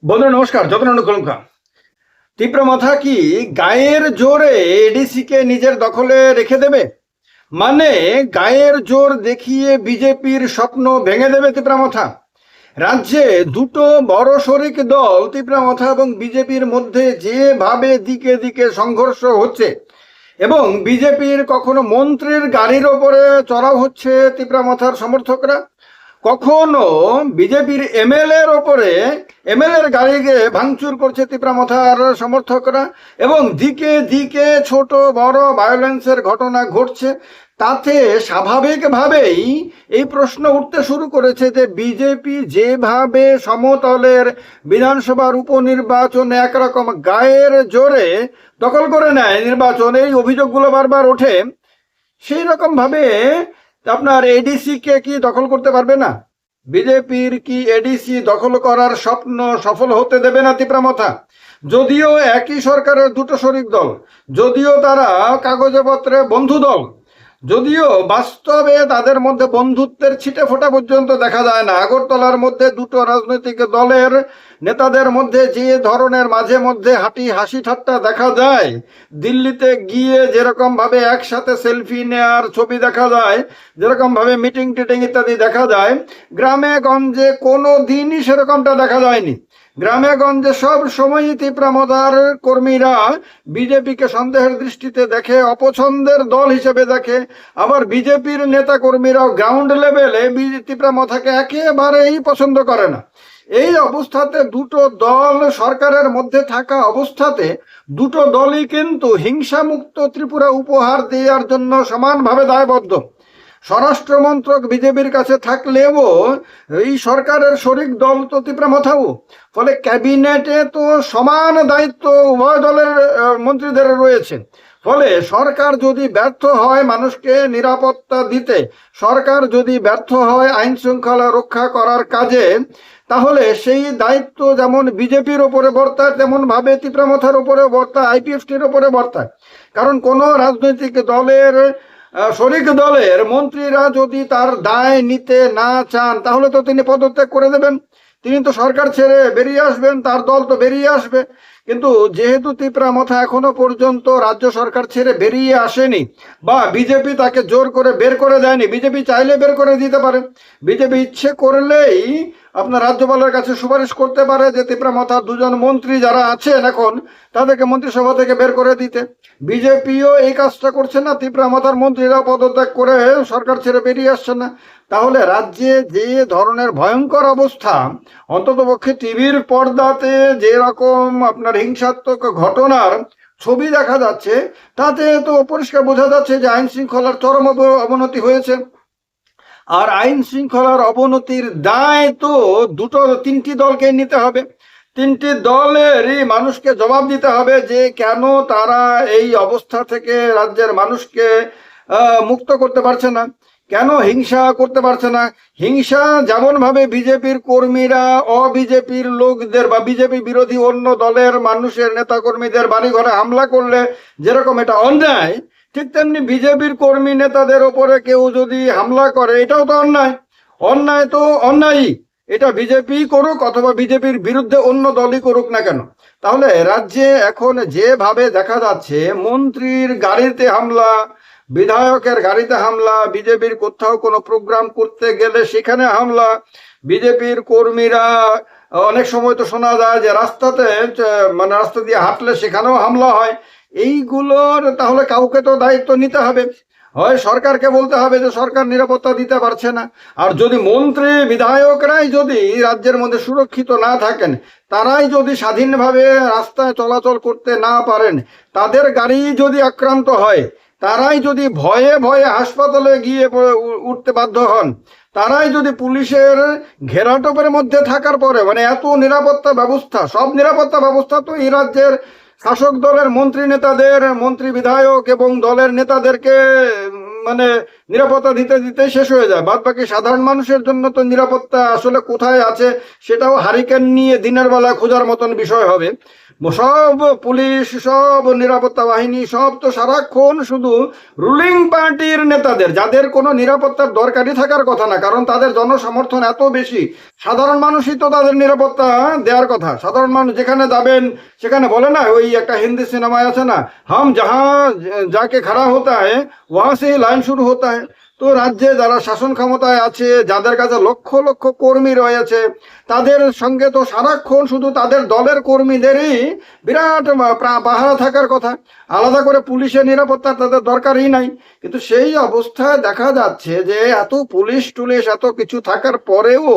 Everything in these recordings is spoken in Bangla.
বন্ধুরা নমস্কার, যতন কলঙ্কা। তীব্র মাথা কি গায়ের জোরে এডিসি কে নিজের দখলে রেখে দেবে? মানে গায়ের জোর দেখিয়ে বিজেপির স্বপ্ন ভেঙে দেবে তীব্রামাথা। রাজ্যে দুটো বড় শরিক দল তীব্রামাথা এবং বিজেপির মধ্যে যেভাবে দিকে দিকে সংঘর্ষ হচ্ছে, এবং বিজেপির কখনো মন্ত্রীর গাড়ির ওপরে চড়াও হচ্ছে তীব্রামাথার সমর্থকরা, কখনো বিজেপির এমএলএর ওপরে এমএলএর গাড়িকে ভাঙচুর করছে তীব্রামাথার সমর্থকরা, এবং দিকে দিকে ছোট বড় ভায়োলেন্সের ঘটনা ঘটছে। তাতে স্বাভাবিকভাবেই এই প্রশ্ন উঠতে শুরু করেছে যে বিজেপি যেভাবে সমতলের বিধানসভার উপনির্বাচন একরকম গায়ের জোরে দখল করে নেয় নির্বাচন, এই অভিযোগগুলো বারবার ওঠে, সেই রকম ভাবে আপনার এডিসি কে কি দখল করতে পারবে না? বিজেপির কি এডিসি দখল করার স্বপ্ন সফল হতে দেবে না তীব্রামাথা? যদিও একই সরকারের দুটো শরিক দল, যদিও তারা কাগজে পত্রে বন্ধু দল, যদিও বাস্তবে তাদের মধ্যে বন্ধুত্বের ছিটে ফোটা পর্যন্ত দেখা যায় না। আগরতলার মধ্যে দুটো রাজনৈতিক দলের নেতাদের মধ্যে যে ধরনের মাঝে মধ্যে হাসি ঠাট্টা দেখা যায়, দিল্লিতে গিয়ে যেরকম ভাবে একসাথে সেলফি নেওয়ার ছবি দেখা যায়, যেরকম ভাবে মিটিং টিটিং ইত্যাদি দেখা যায়, গ্রামে গঞ্জে কোনো দিনই সেরকমটা দেখা যায়নি। গ্রামে গঞ্জে সব সময়ই তীব্রামাথার কর্মীরা বিজেপিকে সন্দেহের দৃষ্টিতে দেখে, অপছন্দের দল হিসেবে দেখে। আবার বিজেপির নেতা কর্মীরাও গ্রাউন্ড লেভেলে তীব্রামাথাকে একেবারেই পছন্দ করে না। এই অবস্থাতে দুটো দল সরকারের মধ্যে থাকা অবস্থাতে দুটো দলই কিন্তু হিংসামুক্ত ত্রিপুরা উপহার দেওয়ার জন্য সমানভাবে দায়বদ্ধ। স্বরাষ্ট্র মন্ত্রক বিজেপির কাছে থাকলেও এই সরকারের শরিক দল তো তীব্রামাথাও, ফলে ক্যাবিনেটে তো সমান দায়িত্ব উভয় দলের মন্ত্রীদের রয়েছে। ফলে সরকার যদি ব্যর্থ হয় মানুষকে নিরাপত্তা দিতে, সরকার যদি ব্যর্থ হয় আইন শৃঙ্খলা রক্ষা করার কাজে, তাহলে সেই দায়িত্ব যেমন বিজেপির ওপরে বর্তায় তেমন ভাবে তীব্রামাথার ওপরে বর্তায়, আইপিএফটির ওপরে বর্তায়। কারণ কোনো রাজনৈতিক দলের শরিক দলের মন্ত্রীরা যদি তার দায় নিতে না চান তাহলে তো তিনি পদত্যাগ করে দেবেন, তিনি তো সরকার ছেড়ে বেরিয়ে আসবেন, তার দল তো বেরিয়ে আসবে। কিন্তু যেহেতু তীব্রামাথা এখনো পর্যন্ত রাজ্য সরকার ছেড়ে বেরিয়ে আসেনি, বা বিজেপি তাকে জোর করে বের করে দেয়নি, বিজেপি চাইলে বের করে দিতে পারে, বিজেপি ইচ্ছে করলেই আপনার রাজ্যপালের কাছে সুপারিশ করতে পারে যে তীব্রামাথার দুজন মন্ত্রী যারা আছেন এখন তাদেরকে মন্ত্রিসভা থেকে বের করে দিতে। বিজেপিও এই কাজটা করছে না, তীব্রামাথার মন্ত্রীরা পদত্যাগ করে সরকার ছেড়ে বেরিয়ে আসছে না। তাহলে রাজ্যে যে ধরনের ভয়ঙ্কর অবস্থা, অন্ততপক্ষে টিভির পর্দাতে যে রকম আপনার হিংসাত্মক ঘটনার ছবি দেখা যাচ্ছে, তাতে তো পরিষ্কার বোঝা যাচ্ছে যে আইন শৃঙ্খলার চরম অবনতি হয়েছে। আর আইন শৃঙ্খলার অবনতির দায় তো তিনটি দলকে নিতে হবে। তিনটি দলেরই মানুষকে জবাব দিতে হবে যে কেন তারা এই অবস্থা থেকে রাজ্যের মানুষকে মুক্ত করতে পারছে না, কেন হিংসা করতে পারছে না। হিংসা যেমন ভাবে বিজেপির কর্মীরা অবিজেপির লোকদের বা বিজেপি বিরোধী অন্য দলের মানুষের নেতা কর্মীদের বাড়িঘরে হামলা করলে যেরকম এটা অন্যায়, ঠিক তেমনি বিজেপির কর্মী নেতাদের ওপরে কেউ যদি হামলা করে এটাও তো অন্যায়। অন্যায় তো অন্যায়ই, এটা বিজেপি করুক অথবা বিজেপির বিরুদ্ধে অন্য দলই করুক না কেন। তাহলে রাজ্যে এখন যেভাবে দেখা যাচ্ছে, মন্ত্রীর গাড়িতে হামলা, বিধায়কের গাড়িতে হামলা, বিজেপির কোথাও কোনো প্রোগ্রাম করতে গেলে সেখানে হামলা, বিজেপির কর্মীরা অনেক সময় তো শোনা যায় যে রাস্তাতে মানে রাস্তা দিয়ে হাঁটলে সেখানেও হামলা হয়। এইগুলোর তাহলে কাউকে তো দায়িত্ব নিতে হবে। হয় সরকারকে বলতে হবে যে সরকার নিরাপত্তা দিতে পারছে না, আর যদি মন্ত্রী বিধায়করাই যদি রাজ্যের মধ্যে সুরক্ষিত না থাকেন, তারাই যদি স্বাধীনভাবে রাস্তায় চলাচল করতে না পারেন, তাদের গাড়ি যদি আক্রান্ত হয়, তারাই যদি ভয়ে ভয়ে হাসপাতালে গিয়ে উঠতে বাধ্য হন, তারাই যদি পুলিশের ঘেরাটোপের মধ্যে থাকার পরে মানে এত নিরাপত্তা ব্যবস্থা, সব নিরাপত্তা ব্যবস্থা তো এই রাজ্যের শাসক দলের মন্ত্রী নেতাদের, মন্ত্রী বিধায়ক এবং দলের নেতাদেরকে মানে নিরাপত্তা দিতে দিতে শেষ হয়ে যায়। বাদ বাকি সাধারণ মানুষের জন্য তো নিরাপত্তা আসলে কোথায় আছে সেটাও হারিকেন নিয়ে দিনের বেলা খোঁজার মতন বিষয় হবে। সব পুলিশ, সব নিরাপত্তা বাহিনী, সব তো সারাক্ষণ শুধু রুলিং পার্টির নেতাদের, যাদের কোনো নিরাপত্তার দরকারই থাকার কথা না, কারণ তাদের জনসমর্থন এত বেশি। সাধারণ মানুষই তো তাদের নিরাপত্তা দেওয়ার কথা। সাধারণ মানুষ যেখানে যাবেন সেখানে বলে না, ওই একটা হিন্দি সিনেমায় আছে না, হাম যাহা যাকে খাড়া হতা হ্যায় ওয়াহা সে লাইন শুরু হতা হ্যায়। তো রাজ্যে যারা শাসন ক্ষমতায় আছে, যাদের কাছে লক্ষ লক্ষ কর্মী রয়েছে, তাদের সঙ্গে তো সারাক্ষণ শুধু তাদের দলের কর্মীদেরই বিরাট পাহারা থাকার কথা। আলাদা করে পুলিশের নিরাপত্তা তাদের দরকারই নাই। কিন্তু সেই অবস্থায় দেখা যাচ্ছে যে এত পুলিশ টুলিশ এত কিছু থাকার পরেও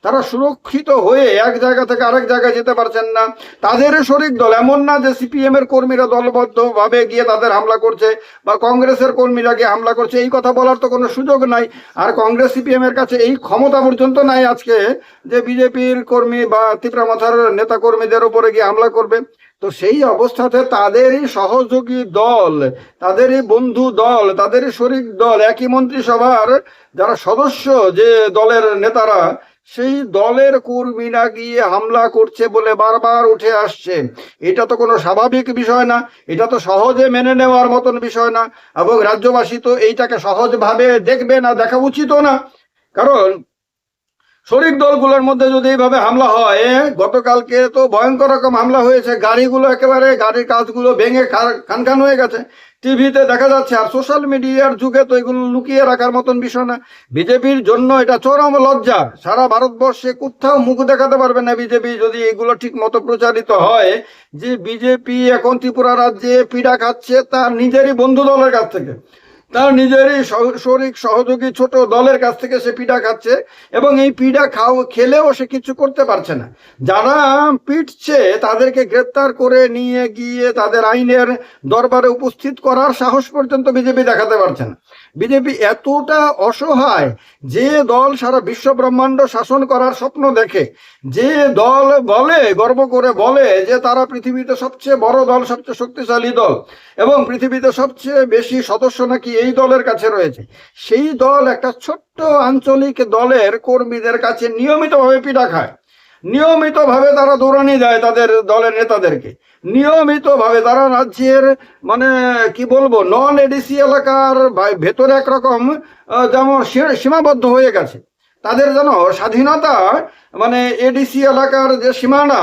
তারা সুরক্ষিত হয়ে এক জায়গা থেকে আরেক জায়গায় যেতে পারছেন না। তাদের শরিক দল, এমন না যে সিপিএম এর কর্মীরা দলবদ্ধভাবে গিয়ে তাদের হামলা করছে বা কংগ্রেসের কর্মীরা গিয়ে হামলা করছে, এই কথা বলার তো কোনো সুযোগ নাই। আর কংগ্রেস সিপিএম এর কাছে এই ক্ষমতা পর্যন্ত নাই আজকে যে বিজেপির কর্মী বা তিপ্রামাথার নেতা কর্মীদের উপরে গিয়ে হামলা করবে। তো সেই অবস্থাতে তাদেরই সহযোগী দল, তাদেরই বন্ধু দল, তাদেরই শরিক দল, একই মন্ত্রিসভার যারা সদস্য, যে দলের নেতারা, সেই দলের কর্মীরা গিয়ে হামলা করছে বলে বারবার উঠে আসছে। এটা তো কোনো স্বাভাবিক বিষয় না, এটা তো সহজে মেনে নেওয়ার মতন বিষয় না, এবং রাজ্যবাসী তো এইটাকে সহজভাবে দেখবে না, দেখা উচিতও না। কারণ শরিক দলগুলোর মধ্যে যদি এইভাবে হামলা হয়, গতকালকে তো ভয়ঙ্কর রকম হামলা হয়েছে, গাড়িগুলো একেবারে, গাড়ির কাঁচগুলো ভেঙে খান খান হয়ে গেছে, টিভিতে দেখা যাচ্ছে। আর সোশ্যাল মিডিয়ার যুগে তো এগুলো লুকিয়ে রাখার মতন বিষয় না। বিজেপির জন্য এটা চরম লজ্জা। সারা ভারতবর্ষে কোথাও মুখ দেখাতে পারবে না বিজেপি যদি এগুলো ঠিক মতো প্রচারিত হয়, যে বিজেপি এখন ত্রিপুরা রাজ্যে পীড়া খাচ্ছে তার নিজেরই বন্ধু দলের কাছ থেকে, তার নিজেরই শরিক সহযোগী ছোট দলের কাছ থেকে সে পিঠা খাচ্ছে, এবং এই পিঠা খেলেও সে কিছু করতে পারছে না। যারা পিটছে তাদেরকে গ্রেপ্তার করে নিয়ে গিয়ে তাদের আইনের দরবারে উপস্থিত করার সাহস পর্যন্ত বিজেপি দেখাতে পারছে না। বিজেপি এতটা অসহায়, যে দল সারা বিশ্ব ব্রহ্মাণ্ড শাসন করার স্বপ্ন দেখে, যে দল বলে, গর্ব করে বলে যে তারা পৃথিবীতে সবচেয়ে বড় দল, সবচেয়ে শক্তিশালী দল, এবং পৃথিবীতে সবচেয়ে বেশি সদস্য নাকি এই দলের কাছে রয়েছে, সেই দল একটা ছোট্ট আঞ্চলিক দলের কর্মীদের কাছে নিয়মিতভাবে পিটা খায়। নিয়মিতভাবে তারা দৌড়ানি দেয় তাদের দলের নেতাদেরকে, নিয়মিতভাবে তারা রাজ্যের, মানে কি বলবো, নন এডিসি এলাকার ভেতরে একরকম যেমন সীমাবদ্ধ হয়ে গেছে। তাদের যেন স্বাধীনতা, মানে এডিসি এলাকার যে সীমানা,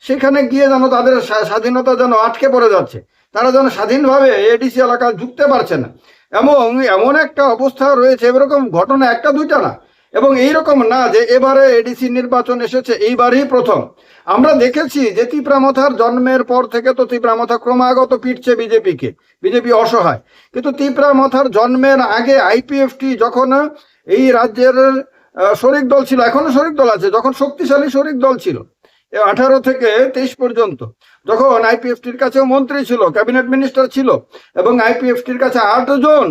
সেখানে গিয়ে যেন তাদের স্বাধীনতা যেন আটকে পড়ে যাচ্ছে। তারা যেন স্বাধীনভাবে এডিসি এলাকা ঢুকতে পারছে না, এবং এমন একটা অবস্থা রয়েছে। এরকম ঘটনা একটা দুইটা না, এবং এইরকম না যে এবারে এডিসি নির্বাচন এসেছে, এইবারই প্রথম। আমরা দেখেছি যে তিপ্রামথার জন্মের পর থেকে তো তিপ্রামথা ক্রমাগত পিটছে বিজেপিকে, বিজেপি অসহায়। কিন্তু তিপ্রামথার জন্মের আগে আইপিএফটি যখন এই রাজ্যের শরিক দল ছিল, এখনো শরিক দল আছে, যখন শক্তিশালী শরিক দল ছিল 18 থেকে 23 পর্যন্ত, যখন আইপিএফটির কাছেও মন্ত্রী ছিল, ক্যাবিনেট মিনিস্টার ছিল, এবং আইপিএফটির কাছে 8 জন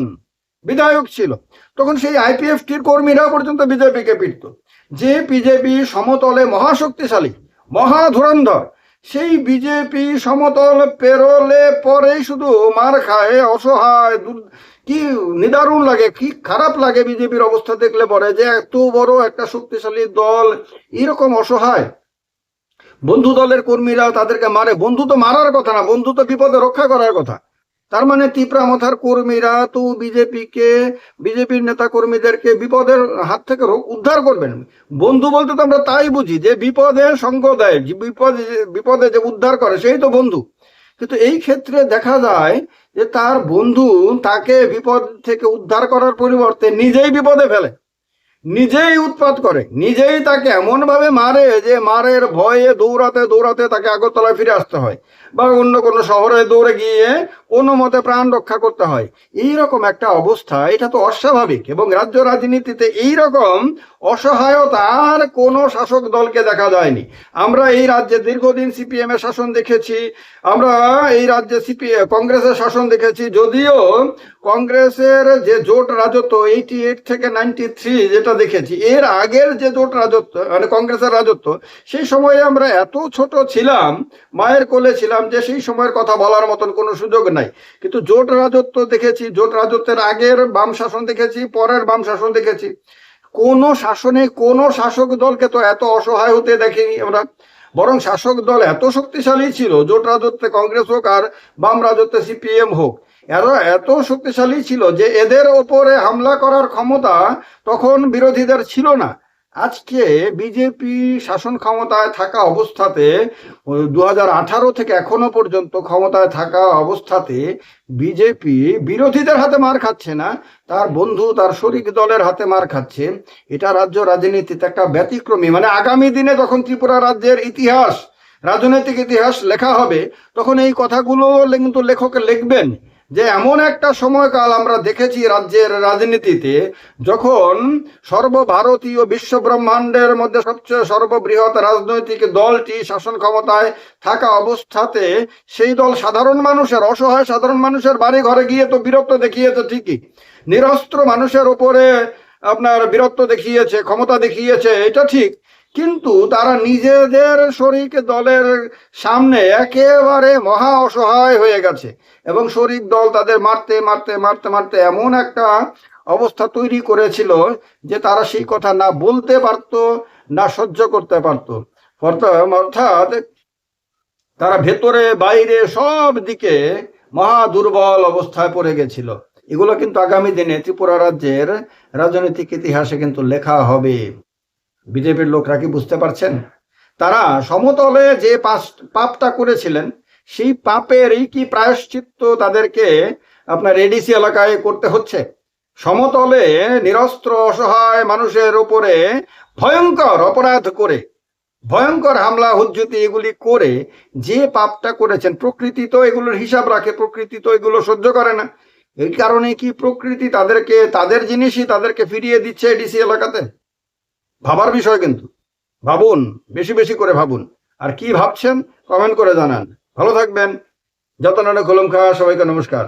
বিধায়ক ছিল, তখন সেই আইপিএফটির কর্মীরা পর্যন্ত বিজেপিকে পিটত। যে বিজেপি সমতলে মহাশক্তিশালী, মহাধুরন্ধর, সেই বিজেপি সমতল পেরোলে পরেই শুধু মার খায়, অসহায়। কি নিদারুণ লাগে, কি খারাপ লাগে বিজেপির অবস্থা দেখলে পরে, যে এত বড় একটা শক্তিশালী দল এরকম অসহায়। বন্ধু দলের কর্মীরা তাদেরকে মারে। বন্ধু তো মারার কথা না, বন্ধু তো বিপদে রক্ষা করার কথা। তার মানে তিপ্রামথার কর্মীরা তো বিজেপির নেতা কর্মীদেরকে বিপদের হাত থেকে উদ্ধার করবেন। বন্ধু বলতে তো আমরা তাই বুঝি যে বিপদে সঙ্গ দেয়, বিপদে যে উদ্ধার করে, সেই তো বন্ধু। কিন্তু এই ক্ষেত্রে দেখা যায় যে তার বন্ধু তাকে বিপদ থেকে উদ্ধার করার পরিবর্তে নিজেই বিপদে ফেলে, নিজেই উৎপাত করে, নিজেই তাকে এমন ভাবে মারে যে মারের ভয়ে দৌড়াতে দৌড়াতে তাকে আগরতলায় ফিরে আসতে হয়, বা অন্য কোনো শহরে দৌড়ে গিয়ে কোনো মতে প্রাণ রক্ষা করতে হয়। এইরকম একটা অবস্থা, এটা তো অস্বাভাবিক। এবং রাজ্য রাজনীতিতে এইরকম অসহায়তা আর কোনো শাসক দলকে দেখা যায়নি। আমরা এই রাজ্যে দীর্ঘদিন সিপিএম এর শাসন দেখেছি, আমরা এই রাজ্যে কংগ্রেসের শাসন দেখেছি। যদিও কংগ্রেসের যে জোট রাজত্ব 88 থেকে 93 যেটা দেখেছি, এর আগের যে জোট রাজত্ব, মানে কংগ্রেসের রাজত্ব, সেই সময়ে আমরা এত ছোট ছিলাম, মায়ের কোলে ছিলাম, যে সেই সময়ের কথা বলার মতন কোনো সুযোগ নাই। কিন্তু জোট রাজত্ব দেখেছি, জোট রাজত্বের আগের বাম শাসন দেখেছি, পরের বাম শাসন দেখেছি। কোনো শাসনে কোনো শাসক দলকে তো এত অসহায় হতে দেখিনি আমরা। বরং শাসক দল এত শক্তিশালী ছিল, জোট রাজত্বে কংগ্রেস হোক আর বাম রাজত্বে সিপিএম হোক, এরা এত শক্তিশালী ছিল যে এদের ওপরে হামলা করার ক্ষমতা তখন বিরোধীদের ছিল না। আজকে বিজেপি শাসন ক্ষমতায় থাকা অবস্থাতে 2018 থেকে এখনো পর্যন্ত ক্ষমতায় থাকা অবস্থাতে বিজেপি বিরোধীদের হাতে মার খাচ্ছে না, তার বন্ধু তার শরিক দলের হাতে মার খাচ্ছে। এটা রাজ্য রাজনীতিতে একটা ব্যতিক্রমী, মানে আগামী দিনে যখন ত্রিপুরা রাজ্যের ইতিহাস, রাজনৈতিক ইতিহাস লেখা হবে, তখন এই কথাগুলো কিন্তু লেখক লিখবেন যে এমন একটা সময়কাল আমরা দেখেছি রাজ্যের রাজনীতিতে যখন সর্বভারতীয় বিশ্ব ব্রহ্মাণ্ডের মধ্যে সবচেয়ে সর্ববৃহৎ রাজনৈতিক দলটি শাসন ক্ষমতায় থাকা অবস্থাতে সেই দল সাধারণ মানুষের, অসহায় সাধারণ মানুষের বাড়ি ঘরে গিয়ে তো বীরত্ব দেখিয়েছে ঠিকই, নিরস্ত্র মানুষের উপরে আপনার বীরত্ব দেখিয়েছে, ক্ষমতা দেখিয়েছে, এটা ঠিক, কিন্তু তারা নিজেদের শরিক দলের সামনে একেবারে মহা অসহায় হয়ে গেছে এবং শরিক দল তাদের মারতে মারতে মারতে মারতে এমন একটা অবস্থা তৈরি করেছিল যে তারা সেই কথা না বলতে পারতো না সহ্য করতে পারতো। অর্থাৎ তারা ভেতরে বাইরে সব দিকে মহা দুর্বল অবস্থায় পড়ে গেছিল। এগুলো কিন্তু আগামী দিনে ত্রিপুরা রাজ্যের রাজনৈতিক ইতিহাসে কিন্তু লেখা হবে। বিজেপির লোকরা কি বুঝতে পারছেন? তারা সমতলে যে পাপটা করেছিলেন সেই পাপেরই কি প্রায়শ্চিত্ত তাদেরকে আপনার এডিসি এলাকায় করতে হচ্ছে? সমতলে নিরস্ত্র অসহায় মানুষের উপরে ভয়ঙ্কর অপরাধ করে, ভয়ঙ্কর হামলা হুজ্জুতি এগুলি করে যে পাপটা করেছেন, প্রকৃতি তো এগুলোর হিসাব রাখে, প্রকৃতি তো এগুলো সহ্য করে না। এই কারণে কি প্রকৃতি তাদেরকে তাদের জিনিসই তাদেরকে ফিরিয়ে দিচ্ছে এডিসি এলাকাতে? ভাবার বিষয় কিন্তু, ভাবুন, বেশি বেশি করে ভাবুন। আর কি ভাবছেন কমেন্ট করে জানান। ভালো থাকবেন। যতনানা কলম খা, সবাইকে নমস্কার।